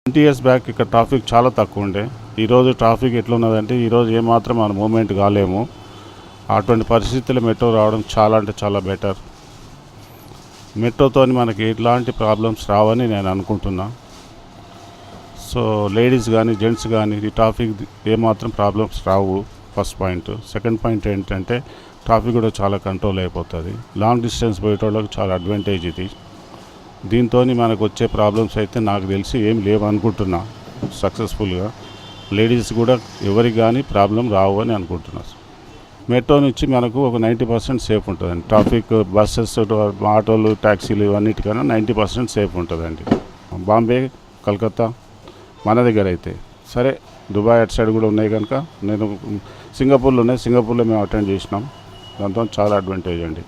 20 years back ఇక్కడ traffic చాలా తక్కువ ఉండే. ఈరోజు ట్రాఫిక్ ఎట్లున్నదంటే ఈరోజు ఏమాత్రం మన మూమెంట్ కాలేము. అటువంటి పరిస్థితుల్లో మెట్రో రావడం చాలా అంటే చాలా బెటర్. మెట్రోతో మనకి ఎట్లాంటి ప్రాబ్లమ్స్ రావని నేను అనుకుంటున్నా. సో లేడీస్ కానీ జెంట్స్ కానీ ఈ ట్రాఫిక్ ఏమాత్రం ప్రాబ్లమ్స్ రావు. First point. సెకండ్ పాయింట్ ఏంటంటే ట్రాఫిక్ కూడా చాలా కంట్రోల్ అయిపోతుంది. లాంగ్ డిస్టెన్స్ పోయేటోళ్ళకి చాలా అడ్వాంటేజ్ ఇది. దీంతో మనకు వచ్చే ప్రాబ్లమ్స్ అయితే నాకు తెలిసి ఏం లేవనుకుంటున్నా. సక్సెస్ఫుల్గా లేడీస్ కూడా ఎవరికి కానీ ప్రాబ్లం రావు అని అనుకుంటున్నా. మెట్రో నుంచి మనకు ఒక 90% సేఫ్ ఉంటుందండి. ట్రాఫిక్ బస్సెస్ ఆటోలు ట్యాక్సీలు ఇవన్నిటికన్నా 90% సేఫ్ ఉంటుందండి. బాంబే కలకత్తా మన దగ్గర అయితే సరే, దుబాయ్ అటు సైడ్ కూడా ఉన్నాయి కనుక నేను సింగపూర్లో మేము అటెండ్ చేసినాం. దాంతో చాలా అడ్వాంటేజ్ అండి.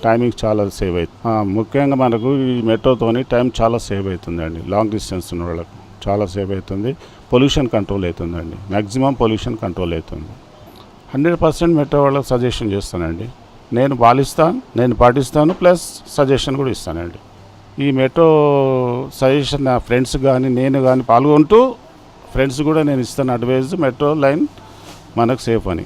టైమింగ్ చాలా సేవ్ అవుతుంది. ముఖ్యంగా మనకు ఈ మెట్రోతోని టైం చాలా సేవ్ అవుతుందండి. లాంగ్ డిస్టెన్స్ ఉన్న వాళ్ళకి చాలా సేవ్ అవుతుంది. పొల్యూషన్ కంట్రోల్ అవుతుందండి. మ్యాక్సిమం పొల్యూషన్ కంట్రోల్ అవుతుంది. 100% మెట్రో వాళ్ళకి సజెషన్ చేస్తానండి. నేను పాటిస్తాను, ప్లస్ సజెషన్ కూడా ఇస్తానండి. ఈ మెట్రో సజెషన్ నా ఫ్రెండ్స్ కానీ నేను కానీ పాల్గొంటూ ఫ్రెండ్స్ కూడా నేను ఇస్తాను అడ్వైజ్. మెట్రో లైన్ మనకు సేఫ్ అని.